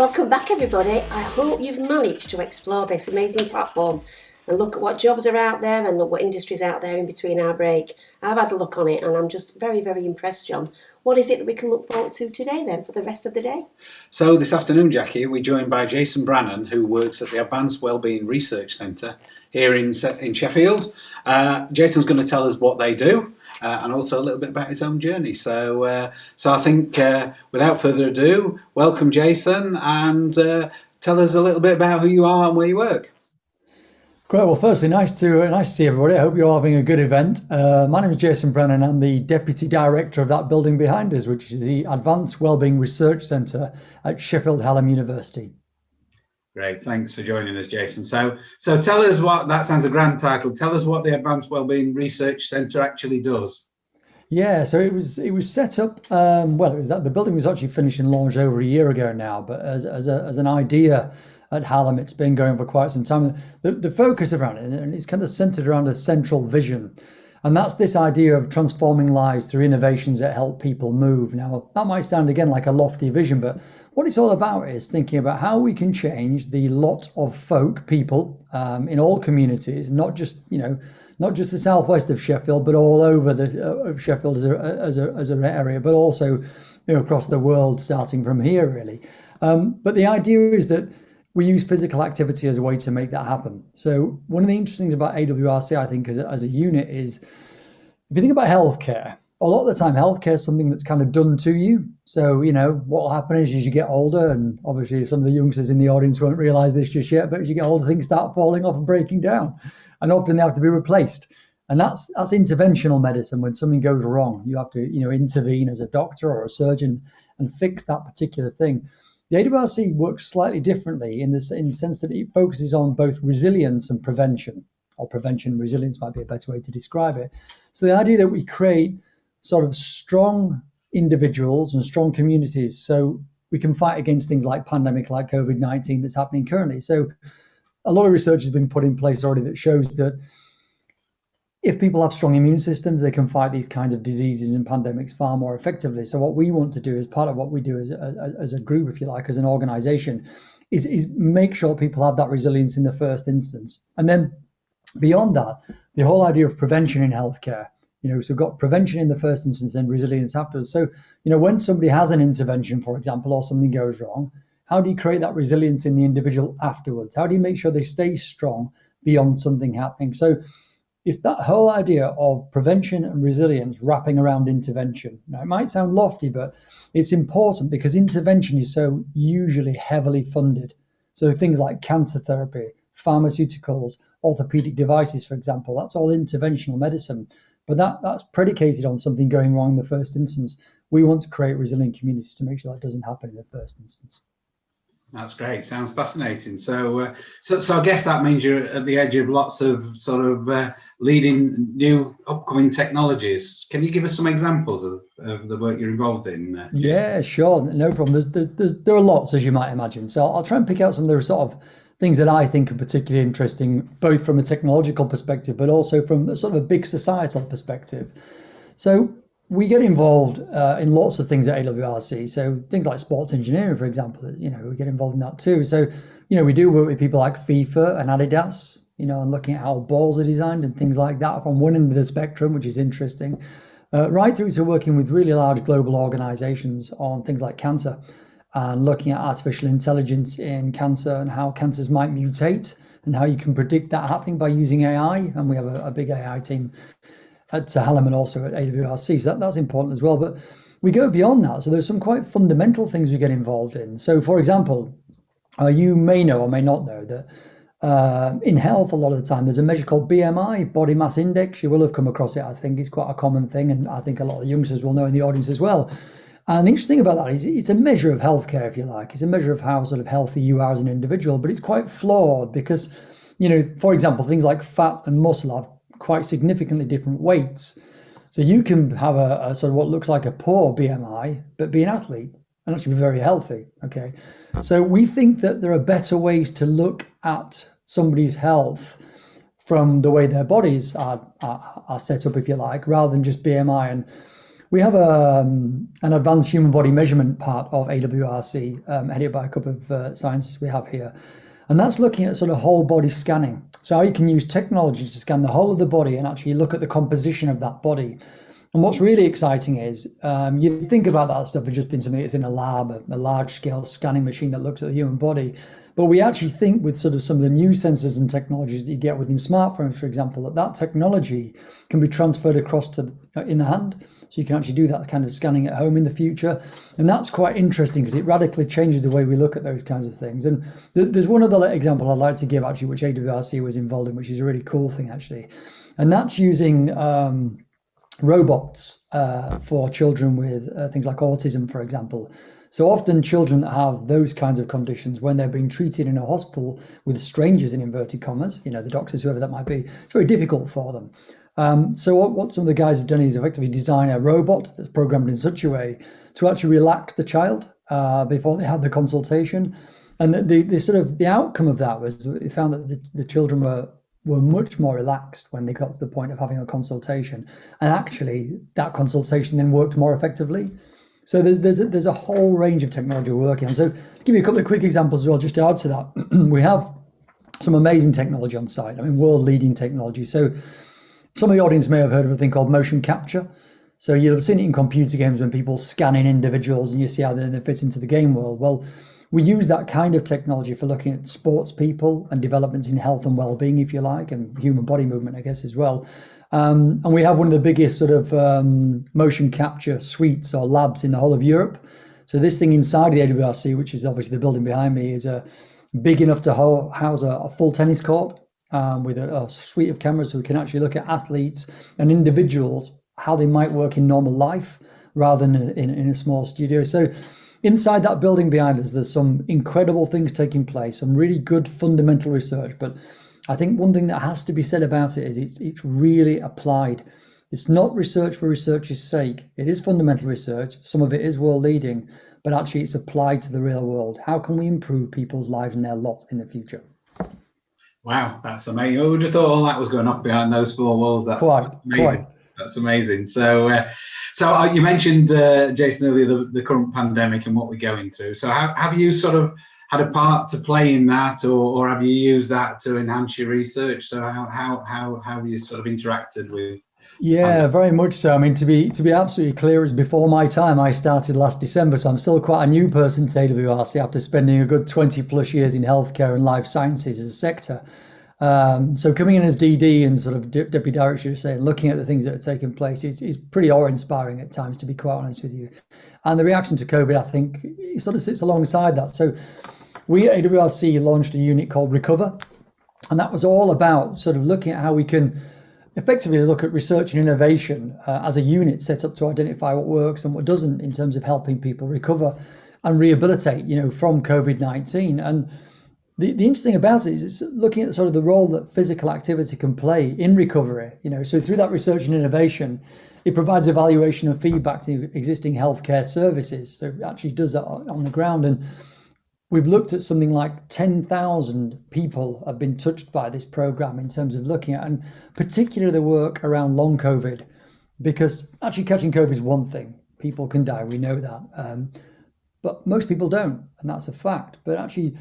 Welcome back, everybody. I hope you've managed to explore this amazing platform and look at what jobs are out there and look what industries out there in between our break. I've had a look on it and I'm just very, very impressed, John. What is it that we can look forward to today then for the rest of the day? So this afternoon, Jackie, we're joined by Jason Brennan, who works at the Advanced Wellbeing Research Centre here in Sheffield. Jason's going to tell us what they do. And also a little bit about his own journey. So I think without further ado, welcome Jason, and tell us a little bit about who you are and where you work. Great. Well, firstly, nice to see everybody. I hope you're having a good event. My name is Jason Brennan. I'm the Deputy Director of that building behind us, which is the Advanced Wellbeing Research Centre at Sheffield Hallam University. Great, thanks for joining us, Jason. So tell us what, that sounds a grand title, tell us what the Advanced Wellbeing Research Centre actually does. Yeah, so it was set up, the building was actually finished and launched over a year ago now, but as an idea at Hallam, it's been going for quite some time. The focus around it, and it's kind of centred around a central vision. And that's this idea of transforming lives through innovations that help people move. Now, that might sound again like a lofty vision, but what it's all about is thinking about how we can change the lot of people in all communities, not just the southwest of Sheffield, but all over of Sheffield as an area, but also across the world, starting from here really. But the idea is that we use physical activity as a way to make that happen. So one of the interesting things about AWRC, I think, as a unit is, if you think about healthcare, a lot of the time healthcare is something that's kind of done to you. So, what will happen is as you get older, and obviously some of the youngsters in the audience won't realise this just yet, but as you get older, things start falling off and breaking down. And often they have to be replaced. And that's interventional medicine. When something goes wrong, you have to, intervene as a doctor or a surgeon and fix that particular thing. The AWRC works slightly differently in the sense that it focuses on both resilience and prevention, or prevention and resilience might be a better way to describe it. So the idea that we create sort of strong individuals and strong communities so we can fight against things like pandemic, like COVID-19 that's happening currently. So a lot of research has been put in place already that shows that if people have strong immune systems, they can fight these kinds of diseases and pandemics far more effectively. So what we want to do as part of what we do as a group, if you like, as an organization, is make sure people have that resilience in the first instance. And then beyond that, the whole idea of prevention in healthcare, so we've got prevention in the first instance and resilience afterwards. So, when somebody has an intervention, for example, or something goes wrong, how do you create that resilience in the individual afterwards? How do you make sure they stay strong beyond something happening? So it's that whole idea of prevention and resilience wrapping around intervention. Now, it might sound lofty, but it's important because intervention is so usually heavily funded. So things like cancer therapy, pharmaceuticals, orthopedic devices, for example, that's all interventional medicine. But that's predicated on something going wrong in the first instance. We want to create resilient communities to make sure that doesn't happen in the first instance. That's great. Sounds fascinating. So I guess that means you're at the edge of lots of sort of leading new upcoming technologies. Can you give us some examples of the work you're involved in? Yeah, sure. No problem. There are lots, as you might imagine. So I'll try and pick out some of the sort of things that I think are particularly interesting, both from a technological perspective, but also from sort of a big societal perspective. So we get involved in lots of things at AWRC. So things like sports engineering, for example, we get involved in that too. So, we do work with people like FIFA and Adidas, and looking at how balls are designed and things like that from one end of the spectrum, which is interesting, right through to working with really large global organizations on things like cancer and looking at artificial intelligence in cancer and how cancers might mutate and how you can predict that happening by using AI. And we have a big AI team at Hallam and also at AWRC, so that's important as well. But we go beyond that. So there's some quite fundamental things we get involved in. So, for example, you may know or may not know that in health, a lot of the time, there's a measure called BMI, body mass index. You will have come across it. I think it's quite a common thing, and I think a lot of the youngsters will know in the audience as well. And the interesting thing about that is it's a measure of healthcare, if you like. It's a measure of how sort of healthy you are as an individual, but it's quite flawed because, for example, things like fat and muscle have quite significantly different weights. So you can have a sort of what looks like a poor BMI, but be an athlete and actually be very healthy. Okay. So we think that there are better ways to look at somebody's health from the way their bodies are set up, if you like, rather than just BMI. And we have an advanced human body measurement part of AWRC, headed by a couple of scientists we have here. And that's looking at sort of whole body scanning. So how you can use technology to scan the whole of the body and actually look at the composition of that body. And what's really exciting is you think about that stuff as just being something that's in a lab, a large scale scanning machine that looks at the human body. But we actually think with sort of some of the new sensors and technologies that you get within smartphones, for example, that technology can be transferred across to in the hand. So you can actually do that kind of scanning at home in the future. And that's quite interesting because it radically changes the way we look at those kinds of things. And there's one other example I'd like to give, actually, which AWRC was involved in, which is a really cool thing, actually. And that's using robots for children with things like autism, for example. So often children that have those kinds of conditions, when they're being treated in a hospital with strangers in inverted commas, the doctors, whoever that might be, it's very difficult for them. So what some of the guys have done is effectively design a robot that's programmed in such a way to actually relax the child before they had the consultation. And the outcome of that was they found that the children were much more relaxed when they got to the point of having a consultation. And actually that consultation then worked more effectively. So there's a whole range of technology we're working on. So to give you a couple of quick examples as well, just to add to that, we have some amazing technology on site. I mean, world leading technology. So some of the audience may have heard of a thing called motion capture. So you'll have seen it in computer games when people scan in individuals and you see how they fit into the game world. Well, we use that kind of technology for looking at sports people and developments in health and well-being, if you like, and human body movement, I guess, as well. And we have one of the biggest sort of motion capture suites or labs in the whole of Europe. So this thing inside the AWRC, which is obviously the building behind me, is big enough to house a full tennis court with a suite of cameras, so we can actually look at athletes and individuals, how they might work in normal life rather than in a small studio. So inside that building behind us, there's some incredible things taking place, some really good fundamental research. But I think one thing that has to be said about it is it's really applied. It's not research for research's sake. It is fundamental research. Some of it is world leading, but actually it's applied to the real world. How can we improve people's lives and their lot in the future? Wow, that's amazing. I would have thought all that was going off behind those four walls. That's amazing. That's amazing. So you mentioned, Jason, earlier the current pandemic and what we're going through. So have you sort of had a part to play in that, or have you used that to enhance your research? So how have you sort of interacted with? Yeah, very much so. I mean, to be absolutely clear, it's before my time. I started last December, so I'm still quite a new person to AWRC after spending a good 20 plus years in healthcare and life sciences as a sector. So coming in as DD and sort of deputy director, saying, looking at the things that are taking place is pretty awe-inspiring at times, to be quite honest with you. And the reaction to COVID, I think, it sort of sits alongside that. So we at AWRC launched a unit called Recover, and that was all about sort of looking at how we can effectively look at research and innovation as a unit set up to identify what works and what doesn't in terms of helping people recover and rehabilitate, from COVID-19. And the interesting about it is it's looking at sort of the role that physical activity can play in recovery. So through that research and innovation, it provides evaluation and feedback to existing healthcare services. So it actually does that on the ground. And we've looked at something like 10,000 people have been touched by this program in terms of looking at, and particularly the work around long COVID, because actually catching COVID is one thing. People can die, we know that. But most people don't, and that's a fact. But actually,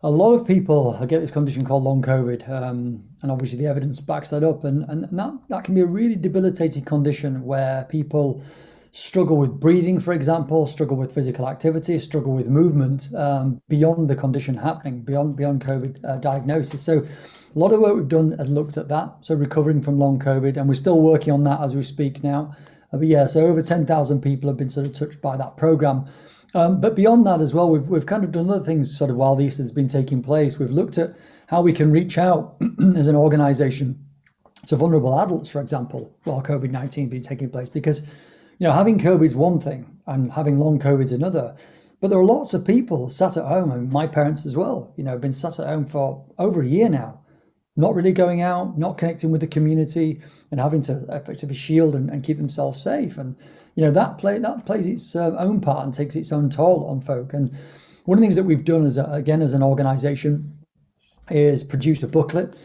a lot of people get this condition called long COVID, and obviously the evidence backs that up. And that can be a really debilitating condition where people struggle with breathing, for example, struggle with physical activity, struggle with movement beyond the condition happening, beyond COVID diagnosis. So a lot of the work we've done has looked at that, so recovering from long COVID, and we're still working on that as we speak now. But yeah, so over 10,000 people have been sort of touched by that program. But beyond that as well, we've kind of done other things sort of while this has been taking place. We've looked at how we can reach out as an organisation to vulnerable adults, for example, while COVID-19 has been taking place, because having COVID is one thing and having long COVID is another. But there are lots of people sat at home, and my parents as well, have been sat at home for over a year now, not really going out, not connecting with the community, and having to effectively shield and keep themselves safe. And that plays its own part and takes its own toll on folk. And one of the things that we've done as an organisation is produce a booklet.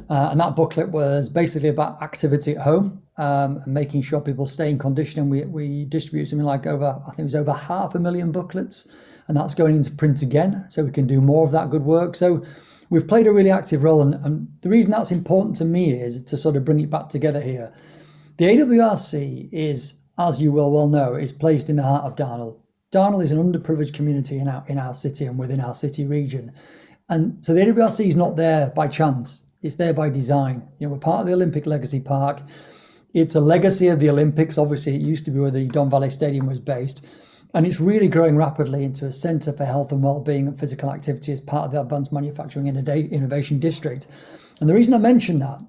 And that booklet was basically about activity at home, and making sure people stay in condition. And we distribute something like I think it was over 500,000 booklets, and that's going into print again, so we can do more of that good work. So we've played a really active role, and the reason that's important to me is to sort of bring it back together here. The AWRC is, as you will well know, is placed in the heart of Darnall. Darnall is an underprivileged community in our city and within our city region. And so the AWRC is not there by chance. It's there by design. We're part of the Olympic Legacy Park. It's a legacy of the Olympics. Obviously, it used to be where the Don Valley Stadium was based. And it's really growing rapidly into a centre for health and well-being and physical activity as part of the Advanced Manufacturing Innovation District. And the reason I mention that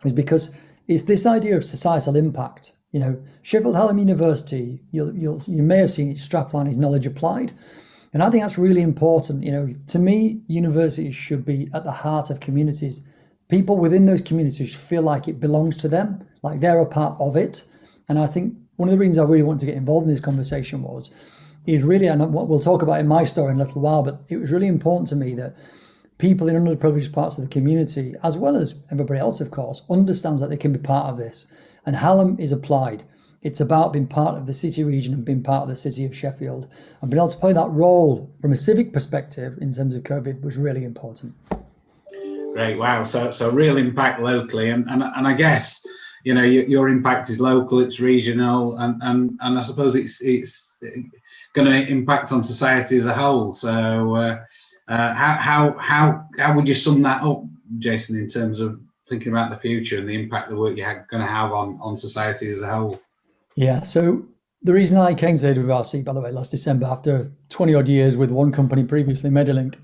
is because it's this idea of societal impact. Sheffield Hallam University, you may have seen its strapline is knowledge applied. And I think that's really important. To me, universities should be at the heart of communities. People within those communities feel like it belongs to them, like they're a part of it. And I think one of the reasons I really want to get involved in this conversation is really, and what we'll talk about in my story in a little while, but it was really important to me that people in underprivileged parts of the community, as well as everybody else, of course, understands that they can be part of this. And Hallam is applied. It's about being part of the city region and being part of the city of Sheffield. And being able to play that role from a civic perspective in terms of COVID was really important. Great, wow. So real impact locally. And I guess, your impact is local, it's regional, and I suppose it's going to impact on society as a whole. So how would you sum that up, Jason, in terms of thinking about the future and the impact the work you're going to have on society as a whole? Yeah, so the reason I came to AWRC, by the way, last December, after 20 odd years with one company previously, Medilink,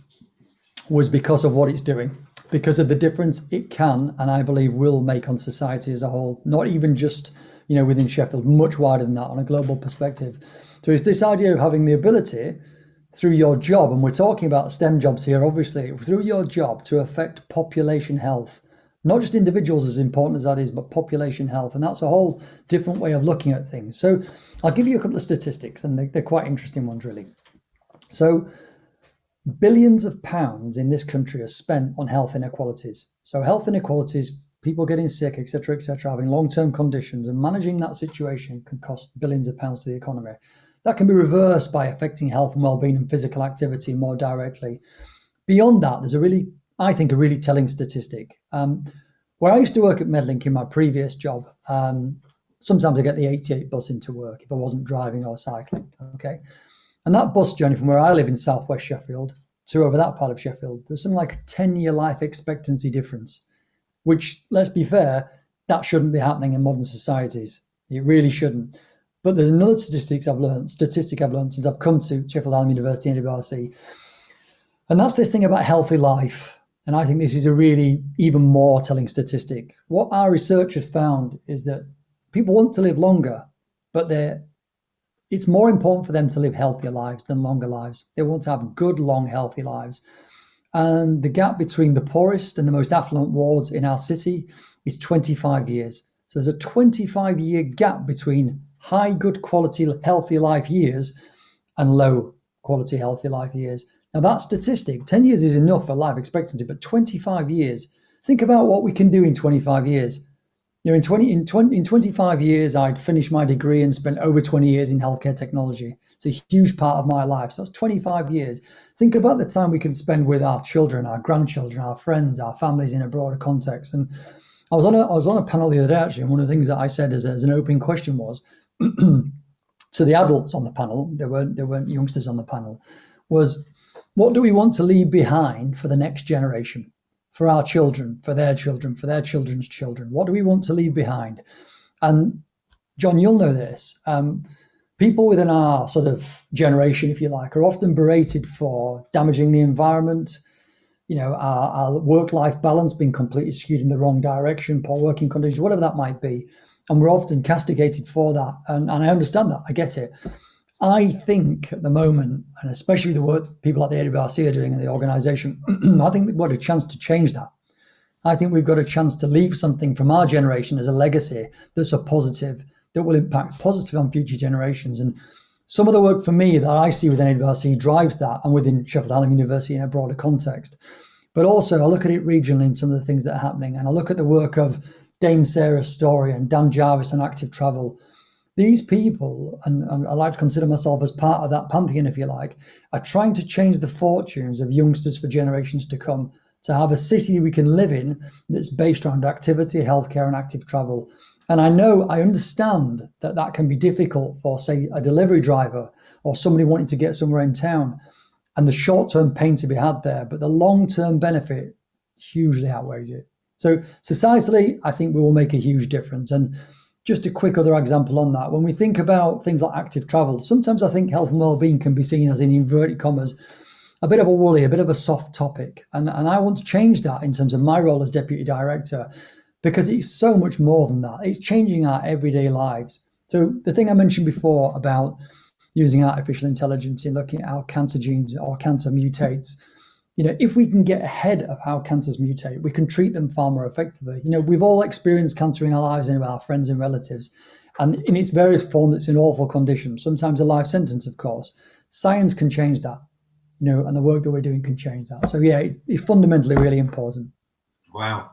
was because of what it's doing, because of the difference it can, and I believe will make on society as a whole, not even just, within Sheffield, much wider than that on a global perspective. So it's this idea of having the ability through your job, and we're talking about STEM jobs here, obviously, through your job to affect population health. Not just individuals, as important as that is, but population health. And that's a whole different way of looking at things. So I'll give you a couple of statistics, and they're quite interesting ones, really. So billions of pounds in this country are spent on health inequalities. So health inequalities, people getting sick, etc., having long-term conditions, and managing that situation can cost billions of pounds to the economy. That can be reversed by affecting health and well-being and physical activity more directly. Beyond that, there's a really telling statistic. Where I used to work at Medlink in my previous job, sometimes I get the 88 bus into work if I wasn't driving or cycling, okay? And that bus journey from where I live in southwest Sheffield to over that part of Sheffield, there's something like a 10-year life expectancy difference, which, let's be fair, that shouldn't be happening in modern societies. It really shouldn't. But there's another statistic I've learned since I've come to Sheffield Hallam University and AWRC, and that's this thing about healthy life. And I think this is a really even more telling statistic. What our research has found is that people want to live longer, but it's more important for them to live healthier lives than longer lives. They want to have good, long, healthy lives. And the gap between the poorest and the most affluent wards in our city is 25 years. So there's a 25-year gap between high, good quality, healthy life years and low quality, healthy life years. Now that statistic, 10 years is enough for life expectancy, but 25 years, think about what we can do in 25 years. In 25 years, I'd finished my degree and spent over 20 years in healthcare technology. It's a huge part of my life. So that's 25 years. Think about the time we can spend with our children, our grandchildren, our friends, our families in a broader context. And I was on a panel the other day, actually, and one of the things that I said as an opening question was to the adults on the panel, there weren't youngsters on the panel, was, what do we want to leave behind for the next generation, for our children, for their children's children? What do we want to leave behind? And John, you'll know this. People within our sort of generation, if you like, are often berated for damaging the environment, our work-life balance being completely skewed in the wrong direction, poor working conditions, whatever that might be. And we're often castigated for that. And I understand that. I get it. I think at the moment, and especially the work people like the AWRC are doing in the organisation, I think we've got a chance to change that. I think we've got a chance to leave something from our generation as a legacy that's a positive, that will impact positive on future generations. And some of the work for me that I see within AWRC drives that, and within Sheffield Hallam University in a broader context. But also I look at it regionally in some of the things that are happening, and I look at the work of Dame Sarah Story and Dan Jarvis on Active Travel. These people, and I like to consider myself as part of that pantheon, if you like, are trying to change the fortunes of youngsters for generations to come, to have a city we can live in that's based around activity, healthcare, and active travel. And I understand that that can be difficult for, say, a delivery driver or somebody wanting to get somewhere in town, and the short-term pain to be had there, but the long-term benefit hugely outweighs it. So societally, I think we will make a huge difference. And just a quick other example on that, when we think about things like active travel, sometimes I think health and well-being can be seen as, in inverted commas, a bit of a woolly, a bit of a soft topic. And I want to change that in terms of my role as deputy director, because it's so much more than that. It's changing our everyday lives. So the thing I mentioned before about using artificial intelligence in looking at how cancer genes or cancer mutates, if we can get ahead of how cancers mutate, we can treat them far more effectively. We've all experienced cancer in our lives and with our friends and relatives, and in its various forms, it's an awful condition, sometimes a life sentence, of course. Science can change that, and the work that we're doing can change that. So yeah, it's fundamentally really important. Wow.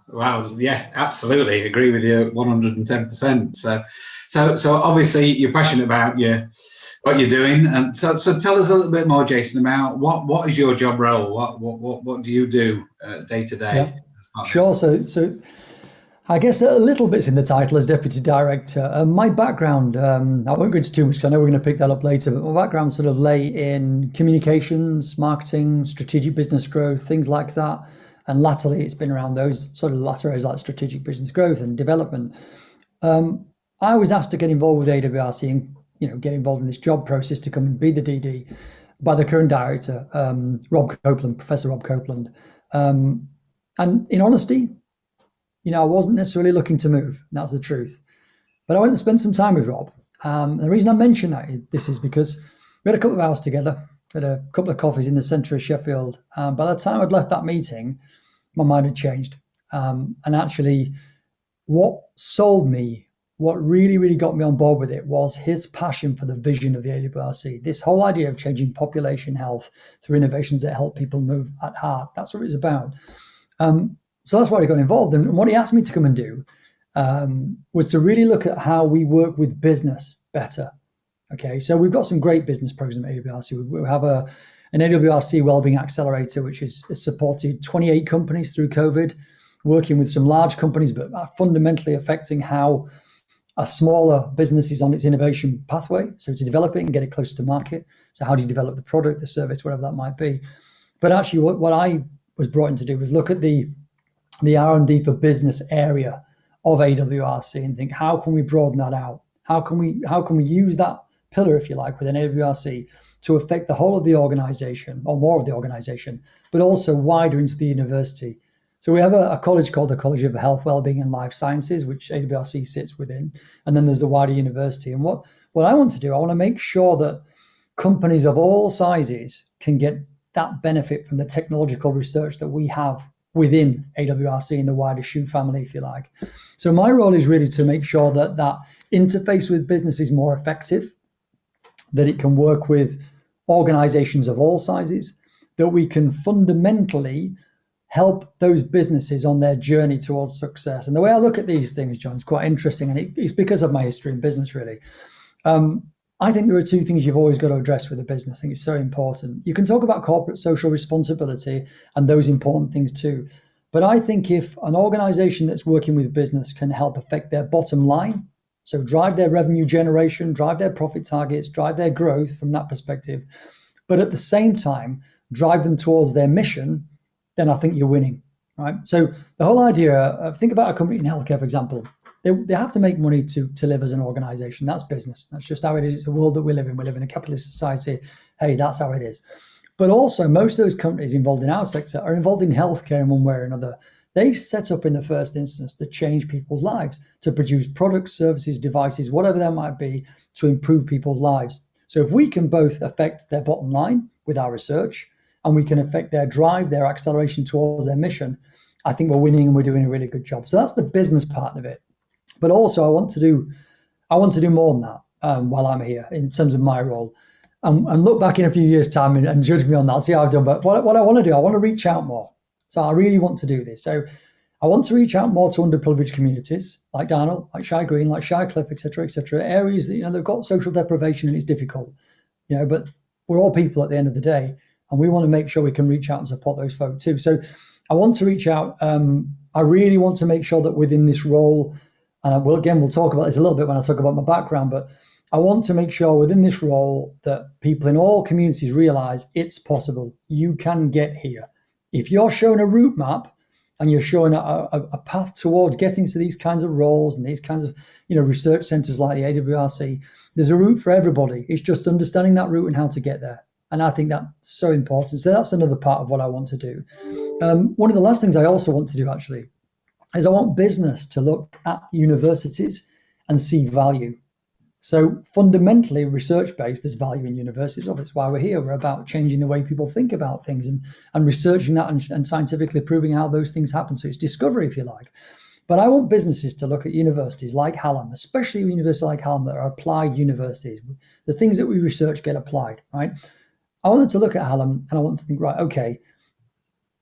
Yeah, absolutely. Agree with you 110%. So obviously you're passionate about what you're doing, and so tell us a little bit more, Jason, about what is your job role? What do you do day to day? Yeah, sure. So I guess a little bit's in the title as deputy director. My background, I won't go into too much because I know we're going to pick that up later, but my background sort of lay in communications, marketing, strategic business growth, things like that. And latterly, it's been around those sort of latter areas like strategic business growth and development. I was asked to get involved with AWRC and get involved in this job process to come and be the DD by the current director, Professor Rob Copeland. And in honesty, I wasn't necessarily looking to move. That's the truth. But I went and spent some time with Rob. The reason I mention this is because we had a couple of hours together, had a couple of coffees in the centre of Sheffield. By the time I'd left that meeting, my mind had changed. And actually, what sold me, what really, really got me on board with it was his passion for the vision of the AWRC. This whole idea of changing population health through innovations that help people move at heart. That's what it's about. So that's why I got involved. And what he asked me to come and do was to really look at how we work with business better. Okay, so we've got some great business programs at AWRC. We have an AWRC Wellbeing Accelerator, which has supported 28 companies through COVID, working with some large companies, but are fundamentally affecting how a smaller business is on its innovation pathway. So to develop it and get it close to market. So how do you develop the product, the service, whatever that might be? But actually what I was brought in to do was look at the R&D for business area of AWRC and think, how can we broaden that out? How can we use that pillar, if you like, within AWRC to affect the whole of the organization or more of the organization, but also wider into the university? So we have a college called the College of Health, Wellbeing and Life Sciences, which AWRC sits within. And then there's the wider university. And what I want to do, I want to make sure that companies of all sizes can get that benefit from the technological research that we have within AWRC and the wider SHU family, if you like. So my role is really to make sure that that interface with business is more effective, that it can work with organizations of all sizes, that we can fundamentally help those businesses on their journey towards success. And the way I look at these things, John, is quite interesting, and it's because of my history in business, really. I think there are two things you've always got to address with a business. I think it's so important. You can talk about corporate social responsibility and those important things too. But I think if an organization that's working with business can help affect their bottom line, so drive their revenue generation, drive their profit targets, drive their growth from that perspective, but at the same time, drive them towards their mission, then I think you're winning, right? So the whole idea, think about a company in healthcare, for example. They have to make money to live as an organization. That's business. That's just how it is. It's the world that we live in. We live in a capitalist society. Hey, that's how it is. But also, most of those companies involved in our sector are involved in healthcare in one way or another. They set up in the first instance to change people's lives, to produce products, services, devices, whatever that might be, to improve people's lives. So if we can both affect their bottom line with our research, and we can affect their drive, their acceleration towards their mission, I think we're winning and we're doing a really good job. So that's the business part of it. But also I want to do more than that while I'm here in terms of my role. And look back in a few years' time and judge me on that, see how I've done. But what I want to do, I want to reach out more. So I really want to do this. So I want to reach out more to underprivileged communities like Darnall, like Shire Green, like Shirecliffe, etc., areas that, they've got social deprivation and it's difficult, but we're all people at the end of the day, and we want to make sure we can reach out and support those folk too. So I want to reach out. I really want to make sure that within this role, and we'll talk about this a little bit when I talk about my background, but I want to make sure within this role that people in all communities realize it's possible. You can get here. If you're showing a route map and you're showing a path towards getting to these kinds of roles and these kinds of research centres like the AWRC, there's a route for everybody. It's just understanding that route and how to get there. And I think that's so important. So that's another part of what I want to do. One of the last things I also want to do actually is I want business to look at universities and see value. So fundamentally research-based, there's value in universities. That's why we're here. We're about changing the way people think about things and researching that and scientifically proving how those things happen. So it's discovery, if you like. But I want businesses to look at universities like Hallam, especially universities like Hallam that are applied universities. The things that we research get applied, right? I want them to look at Hallam and I want to think, right, okay,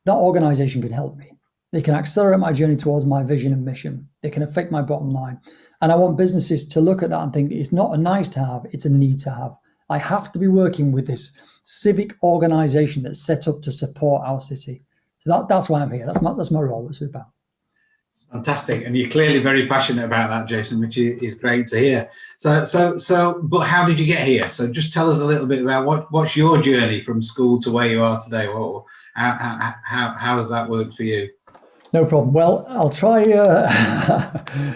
that organisation can help me. They can accelerate my journey towards my vision and mission. They can affect my bottom line. And I want businesses to look at that and think it's not a nice to have, it's a need to have. I have to be working with this civic organisation that's set up to support our city. So that's why I'm here. That's my role. That's what it's about. Fantastic, and you're clearly very passionate about that, Jason, which is great to hear. So, but how did you get here? So, just tell us a little bit about what's your journey from school to where you are today. How has that worked for you? No problem. Well, I'll try.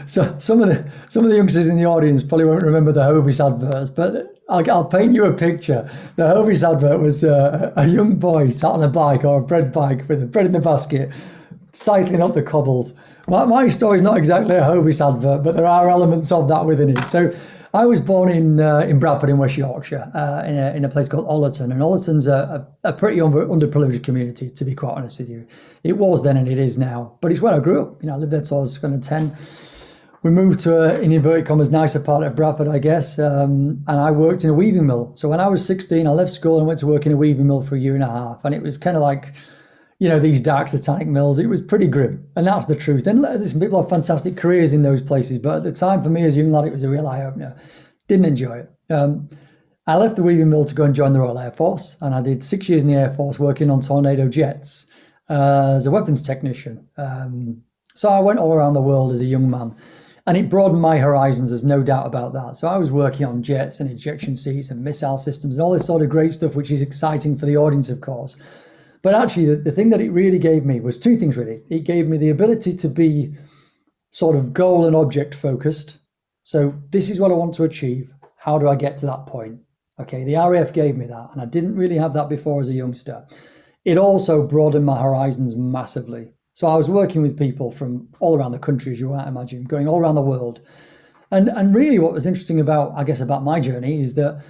So some of the youngsters in the audience probably won't remember the Hovis adverts, but I'll paint you a picture. The Hovis advert was a young boy sat on a bike or a bread bike with a bread in the basket, cycling up the cobbles. My story is not exactly a Hovis advert, but there are elements of that within it. So I was born in Bradford in West Yorkshire, in a place called Ollerton, and Ollerton's a pretty underprivileged community, to be quite honest with you. It was then and it is now, but it's where I grew up. I lived there till I was kind of 10. We moved to in inverted commas, nicer part of Bradford, I guess, and I worked in a weaving mill. So when I was 16, I left school and went to work in a weaving mill for a year and a half, and it was kind of like, these dark satanic mills. It was pretty grim, and that's the truth. And listen, people have fantastic careers in those places, but at the time for me as a young lad, it was a real eye-opener. Didn't enjoy it. I left the weaving mill to go and join the Royal Air Force, and I did 6 years in the Air Force working on Tornado jets as a weapons technician. So I went all around the world as a young man, and it broadened my horizons, there's no doubt about that. So I was working on jets and ejection seats and missile systems and all this sort of great stuff, which is exciting for the audience, of course. But actually, the thing that it really gave me was two things, really. It gave me the ability to be sort of goal and object focused. So this is what I want to achieve. How do I get to that point? Okay, the RAF gave me that, and I didn't really have that before as a youngster. It also broadened my horizons massively. So I was working with people from all around the country, as you might imagine, going all around the world. And really what was interesting about my journey is that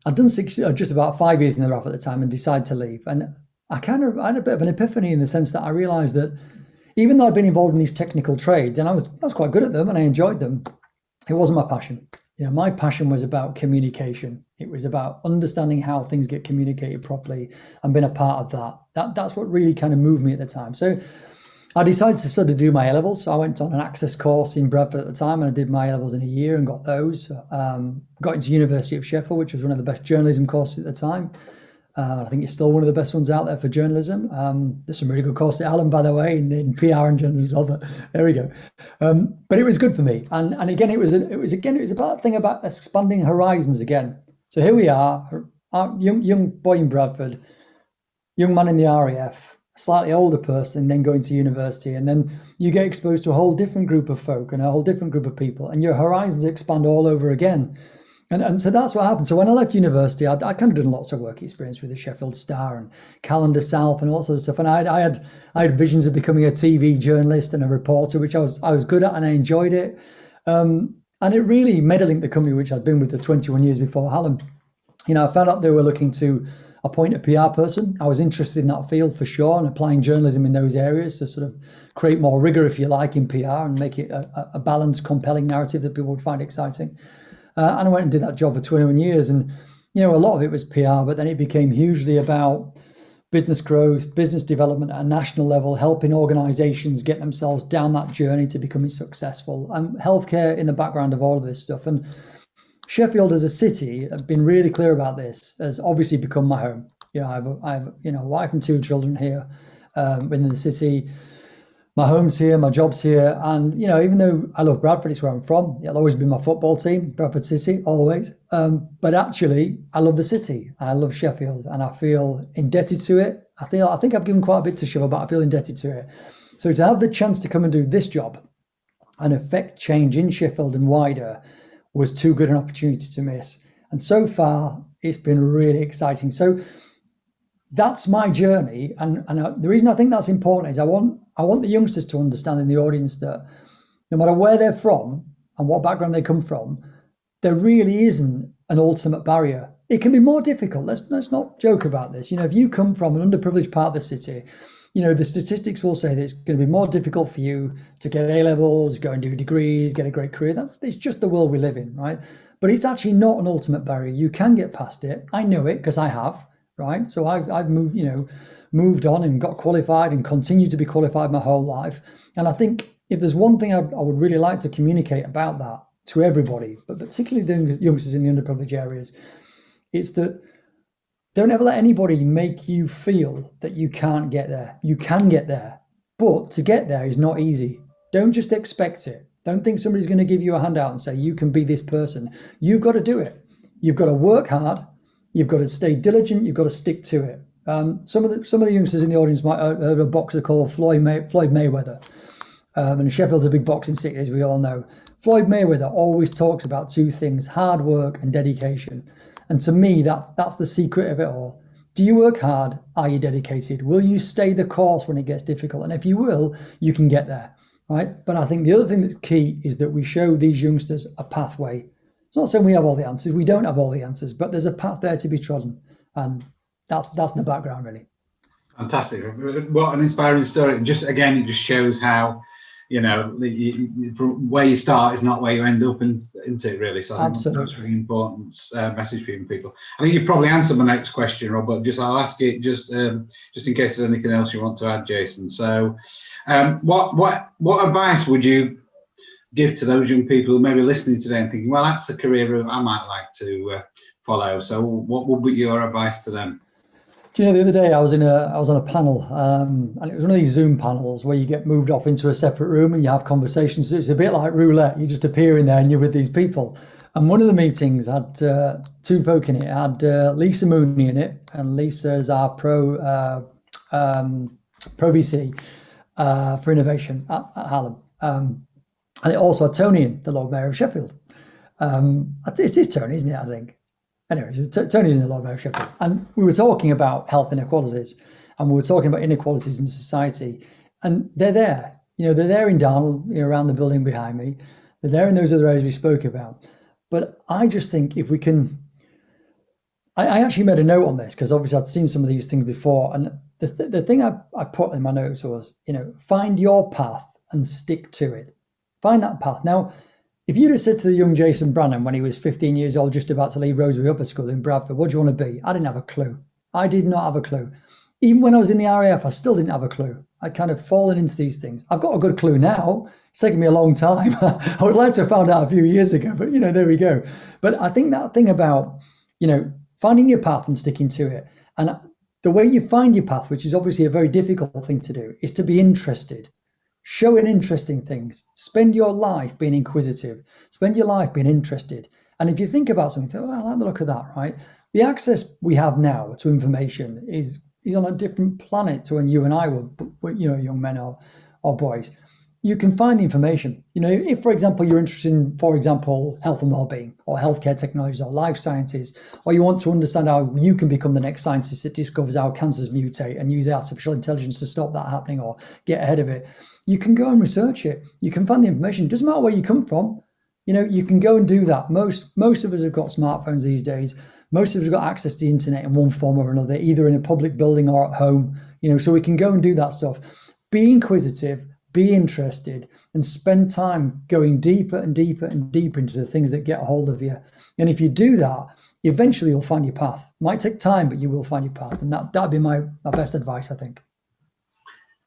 I'd done just about 5 years in the RAF at the time and decided to leave. And I had a bit of an epiphany in the sense that I realized that even though I'd been involved in these technical trades and I was quite good at them and I enjoyed them, it wasn't my passion. My passion was about communication. It was about understanding how things get communicated properly and being a part of that. That's what really kind of moved me at the time. So I decided to sort of do my A-levels. So I went on an access course in Bradford at the time and I did my A-levels in a year and got those. Got into University of Sheffield, which was one of the best journalism courses at the time. I think it's still one of the best ones out there for journalism. There's some really good courses at Hallam, by the way, in PR and journalism. But there we go. But it was good for me, and again, it was about a thing about expanding horizons again. So here we are, young boy in Bradford, young man in the RAF, slightly older person, then going to university, and then you get exposed to a whole different group of folk and a whole different group of people, and your horizons expand all over again. And so that's what happened. So when I left university, I'd kind of done lots of work experience with the Sheffield Star and Calendar South and all sorts of stuff. And I had visions of becoming a TV journalist and a reporter, which I was good at and I enjoyed it. And it really Medalink, the company which I'd been with the 21 years before Hallam, I found out they were looking to appoint a PR person. I was interested in that field for sure and applying journalism in those areas to sort of create more rigor, if you like, in PR and make it a balanced, compelling narrative that people would find exciting. And I went and did that job for 21 years. And, a lot of it was PR, but then it became hugely about business growth, business development at a national level, helping organizations get themselves down that journey to becoming successful, and healthcare in the background of all of this stuff. And Sheffield as a city, I've been really clear about this, has obviously become my home. I have a wife and 2 children here within the city. My home's here, my job's here, and even though I love Bradford, it's where I'm from. It'll always be my football team, Bradford City, always. But actually, I love the city. I love Sheffield, and I feel indebted to it. I think I've given quite a bit to Sheffield, but I feel indebted to it. So to have the chance to come and do this job and affect change in Sheffield and wider was too good an opportunity to miss. And so far, it's been really exciting. So that's my journey, and the reason I think that's important is I want the youngsters to understand in the audience that no matter where they're from and what background they come from, there really isn't an ultimate barrier. It can be more difficult. Let's not joke about this. If you come from an underprivileged part of the city, the statistics will say that it's going to be more difficult for you to get A-levels, go and do degrees, get a great career. It's just the world we live in, right? But it's actually not an ultimate barrier. You can get past it. I know it because I have. Right, so I've moved on and got qualified and continue to be qualified my whole life. And I think if there's one thing I would really like to communicate about that to everybody, but particularly the youngsters in the underprivileged areas, it's that don't ever let anybody make you feel that you can't get there. You can get there, but to get there is not easy. Don't just expect it. Don't think somebody's going to give you a handout and say you can be this person. You've got to do it. You've got to work hard. You've got to stay diligent. You've got to stick to it. Some of the youngsters in the audience might have heard of a boxer called Floyd Mayweather. And Sheffield's a big boxing city, as we all know. Floyd Mayweather always talks about 2 things: hard work and dedication. And to me, that's the secret of it all. Do you work hard? Are you dedicated? Will you stay the course when it gets difficult? And if you will, you can get there, right? But I think the other thing that's key is that we show these youngsters a pathway. It's not saying we have all the answers. We don't have all the answers, but there's a path there to be trodden. And that's the background, really. Fantastic. What an inspiring story. It just shows how, where you start is not where you end up, isn't it, really? So I think that's a really important message for young people. I think you've probably answered my next question, Rob, but I'll ask it just in case there's anything else you want to add, Jason. So what advice would you give to those young people who may be listening today and thinking, well, that's a career route I might like to follow? So what would be your advice to them? Do you know, the other day I was on a panel, and it was one of these Zoom panels where you get moved off into a separate room and you have conversations. It's a bit like roulette. You just appear in there and you're with these people. And one of the meetings had 2 folk in it. It had Lisa Mooney in it, and Lisa is our Pro VC for innovation at Hallam. And it also had Tony in, the Lord Mayor of Sheffield. It is Tony, isn't it, I think? Anyway, so Tony's in the Lord Mayor of Sheffield. And we were talking about health inequalities, and we were talking about inequalities in society. And they're there. They're there in Darnell, around the building behind me. They're there in those other areas we spoke about. But I just think if we can... I actually made a note on this because obviously I'd seen some of these things before. And the thing I put in my notes was, find your path and stick to it. Find that path. Now, if you'd have said to the young Jason Brennan when he was 15 years old, just about to leave Rosary Upper School in Bradford, what do you want to be? I didn't have a clue. I did not have a clue. Even when I was in the RAF, I still didn't have a clue. I'd kind of fallen into these things. I've got a good clue now. It's taken me a long time. I would like to have found out a few years ago, but there we go. But I think that thing about, finding your path and sticking to it. And the way you find your path, which is obviously a very difficult thing to do, is to be interested. Show in interesting things. Spend your life being inquisitive. Spend your life being interested. And if you think about something, think, I like the look of that, right? The access we have now to information is on a different planet to when you and I were, young men or boys. You can find the information. If, for example, you're interested in, for example, health and well-being or healthcare technologies or life sciences, or you want to understand how you can become the next scientist that discovers how cancers mutate and use artificial intelligence to stop that happening or get ahead of it, you can go and research it. You can find the information. It doesn't matter where you come from. You can go and do that. Most of us have got smartphones these days. Most of us have got access to the internet in one form or another, either in a public building or at home. So we can go and do that stuff. Be inquisitive. Be interested, and spend time going deeper and deeper and deeper into the things that get a hold of you. And if you do that, eventually you'll find your path. It might take time, but you will find your path. And that'd be my best advice, I think.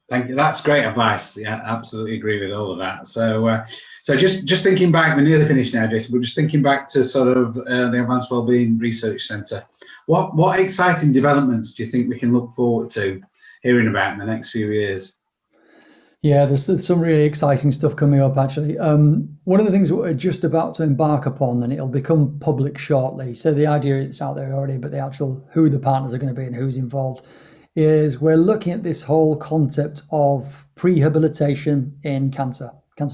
Thank you. That's great advice. Yeah, absolutely agree with all of that. So just thinking back, we're nearly finished now, Jason. But just thinking back to sort of the Advanced Wellbeing Research Centre, what exciting developments do you think we can look forward to hearing about in the next few years? Yeah, there's some really exciting stuff coming up, actually. One of the things that we're just about to embark upon, and it'll become public shortly. So the idea is out there already, but the actual who the partners are going to be and who's involved is we're looking at this whole concept of prehabilitation in cancer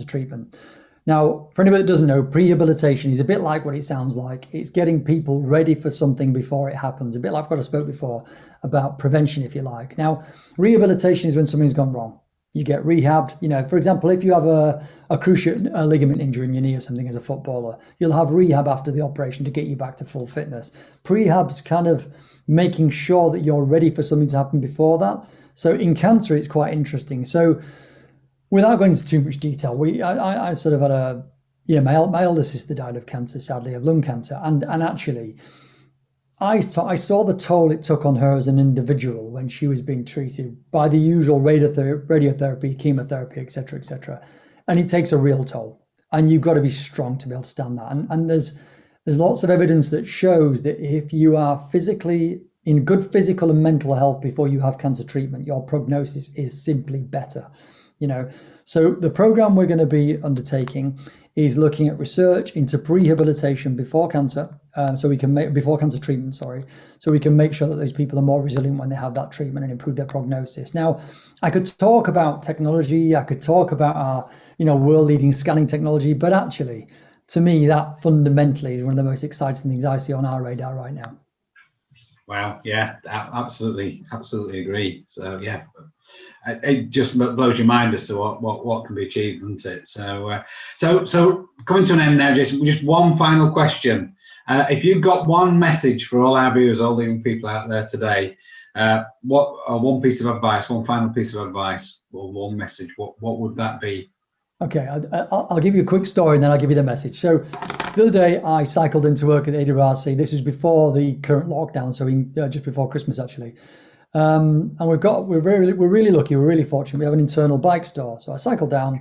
treatment. Now, for anybody that doesn't know, prehabilitation is a bit like what it sounds like. It's getting people ready for something before it happens, a bit like what I spoke before about prevention, if you like. Now, rehabilitation is when something's gone wrong. You get rehabbed. For example, if you have a cruciate ligament injury in your knee or something as a footballer, you'll have rehab after the operation to get you back to full fitness. Prehab's kind of making sure that you're ready for something to happen before that. So in cancer, it's quite interesting. So without going into too much detail, I sort of had my elder sister died of cancer, sadly, of lung cancer, and actually, I saw the toll it took on her as an individual when she was being treated by the usual radiotherapy, chemotherapy, etc., etc. And it takes a real toll. And you've got to be strong to be able to stand that. And there's lots of evidence that shows that if you are physically in good physical and mental health before you have cancer treatment, your prognosis is simply better. So the program we're going to be undertaking is looking at research into prehabilitation before cancer, before cancer treatment, so we can make sure that those people are more resilient when they have that treatment and improve their prognosis. Now, I could talk about technology, I could talk about our, world-leading scanning technology, but actually, to me, that fundamentally is one of the most exciting things I see on our radar right now. Wow, yeah, absolutely agree. So yeah, it just blows your mind as to what can be achieved, doesn't it? So coming to an end now, Jason, just one final question. If you've got one message for all our viewers, all the young people out there today, one piece of advice, one final piece of advice, or one message, what would that be? Okay, I'll give you a quick story and then I'll give you the message. So the other day I cycled into work at AWRC. This was before the current lockdown, so just before Christmas actually. And we're really lucky, we're really fortunate. We have an internal bike store. So I cycled down.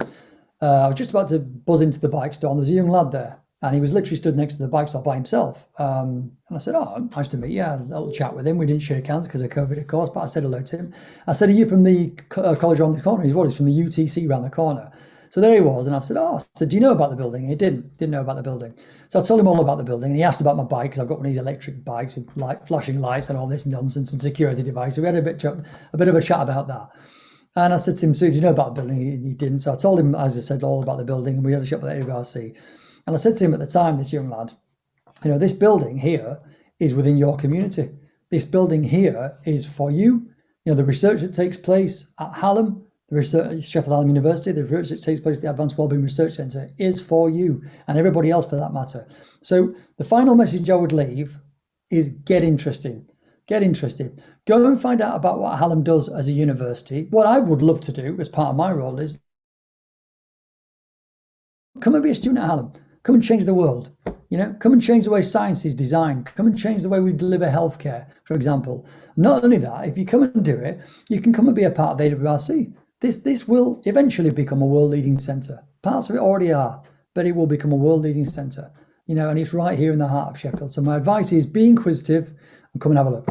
I was just about to buzz into the bike store, and there's a young lad there, and he was literally stood next to the bike store by himself. And I said, "Oh, nice to meet you." I had a little chat with him. We didn't shake hands because of COVID, of course, but I said hello to him. I said, "Are you from the college around the corner?" He's from the UTC around the corner. So there he was, and I said, do you know about the building? And he didn't know about the building. So I told him all about the building, and he asked about my bike, because I've got one of these electric bikes with flashing lights and all this nonsense and security device. So we had a bit of a chat about that. And I said to him, "So do you know about the building?" He didn't. So I told him, as I said, all about the building, and we had a chat about the AWRC. And I said to him at the time, this young lad, this building here is within your community. This building here is for you. The research that takes place at Hallam, the research at Sheffield Hallam University, the research that takes place at the Advanced Wellbeing Research Centre is for you and everybody else for that matter. So the final message I would leave is get interested. Get interested. Go and find out about what Hallam does as a university. What I would love to do as part of my role is come and be a student at Hallam. Come and change the world. Come and change the way science is designed. Come and change the way we deliver healthcare, for example. Not only that, if you come and do it, you can come and be a part of AWRC. This will eventually become a world-leading centre. Parts of it already are, but it will become a world-leading centre. And it's right here in the heart of Sheffield. So my advice is be inquisitive and come and have a look.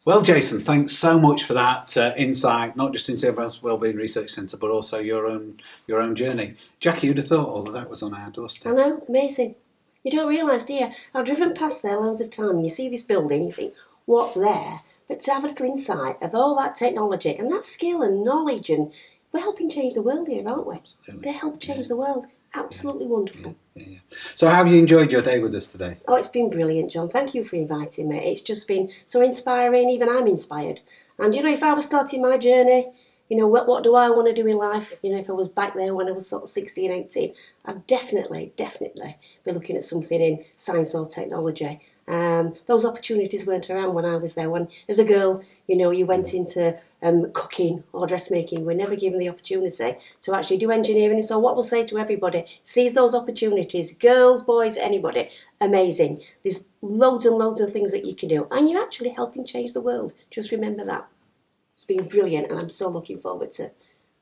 Well, Jason, thanks so much for that insight, not just into the Advanced Wellbeing Research Centre, but also your own journey. Jackie, you'd have thought all of that was on our doorstep. I know, amazing. You don't realise, do you? I've driven past there loads of time. You see this building, you think, what's there? But to have a little insight of all that technology and that skill and knowledge, and we're helping change the world here, aren't we? Absolutely. They help change the world. Absolutely wonderful. Yeah. So how have you enjoyed your day with us today? Oh, it's been brilliant, John. Thank you for inviting me. It's just been so inspiring. Even I'm inspired. And, if I was starting my journey, what do I want to do in life? If I was back there when I was sort of 16, 18, I'd definitely be looking at something in science or technology. Those opportunities weren't around when I was there. When, as a girl, you went into cooking or dressmaking. We're never given the opportunity to actually do engineering. So what we'll say to everybody, seize those opportunities. Girls, boys, anybody, amazing. There's loads and loads of things that you can do. And you're actually helping change the world. Just remember that. It's been brilliant, and I'm so looking forward to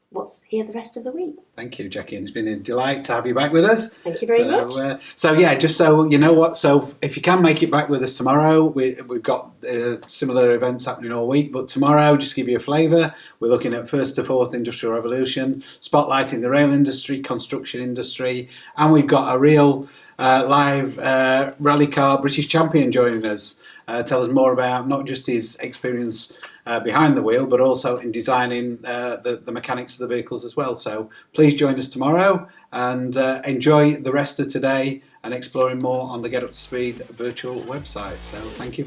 what's here the rest of the week. Thank you, Jackie, and it's been a delight to have you back with us. Thank you very much. Just so you know what, so if you can make it back with us tomorrow, we've got similar events happening all week, but tomorrow, just to give you a flavour, we're looking at first to fourth industrial revolution, spotlighting the rail industry, construction industry, and we've got a real live rally car British champion joining us. Tell us more about not just his experience behind the wheel, but also in designing the mechanics of the vehicles as well. So please join us tomorrow and enjoy the rest of today and exploring more on the Get Up to Speed virtual website. So thank you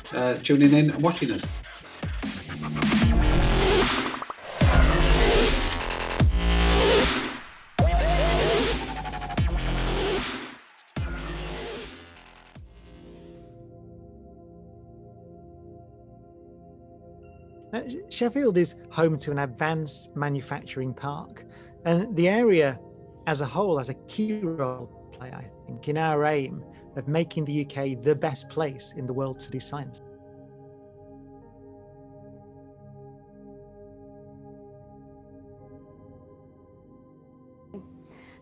for tuning in and watching us. Sheffield is home to an advanced manufacturing park, and the area as a whole has a key role to play, I think, in our aim of making the UK the best place in the world to do science.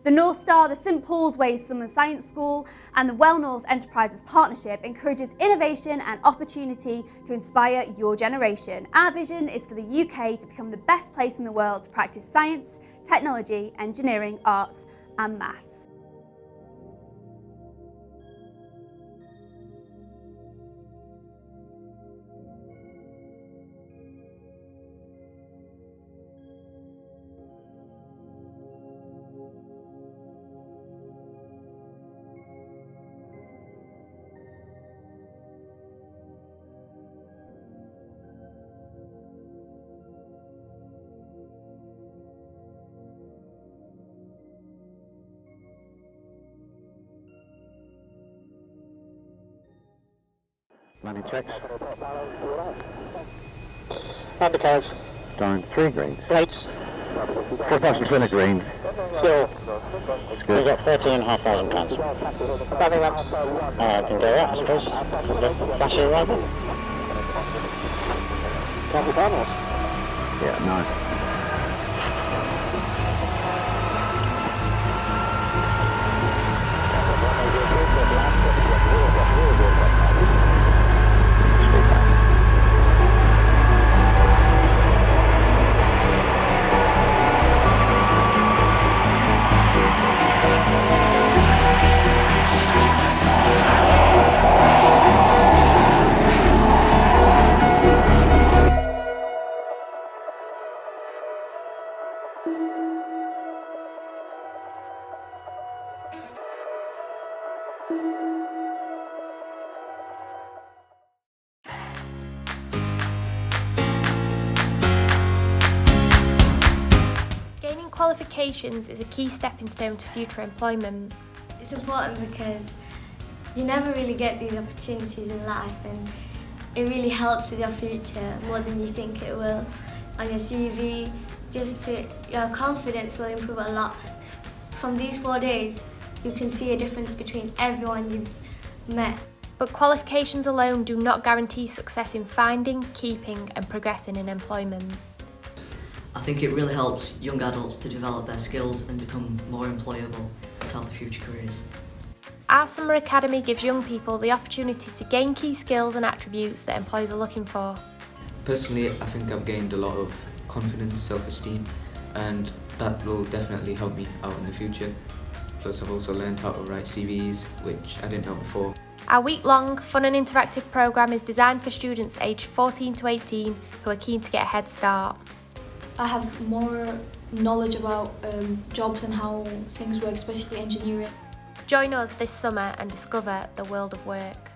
The North Star, the St Paul's Way Summer Science School and the Well North Enterprises Partnership encourages innovation and opportunity to inspire your generation. Our vision is for the UK to become the best place in the world to practice science, technology, engineering, arts and maths. Landing checks. Undercarriage. Down 3 green. Plates. 4,200 green. Fuel. It's good. We've got 13,500 pounds. Landing lamps. Can go up, I suppose. Flashing arrival. Can't be panels. Yeah, no. Gaining qualifications is a key stepping stone to future employment. It's important because you never really get these opportunities in life, and it really helps with your future more than you think it will. On your CV, your confidence will improve a lot. From these 4 days, you can see a difference between everyone you've met. But qualifications alone do not guarantee success in finding, keeping and progressing in employment. I think it really helps young adults to develop their skills and become more employable to help their future careers. Our Summer Academy gives young people the opportunity to gain key skills and attributes that employers are looking for. Personally, I think I've gained a lot of confidence, self-esteem, and that will definitely help me out in the future. Plus, I've also learned how to write CVs, which I didn't know before. Our week-long, fun and interactive programme is designed for students aged 14 to 18 who are keen to get a head start. I have more knowledge about jobs and how things work, especially engineering. Join us this summer and discover the world of work.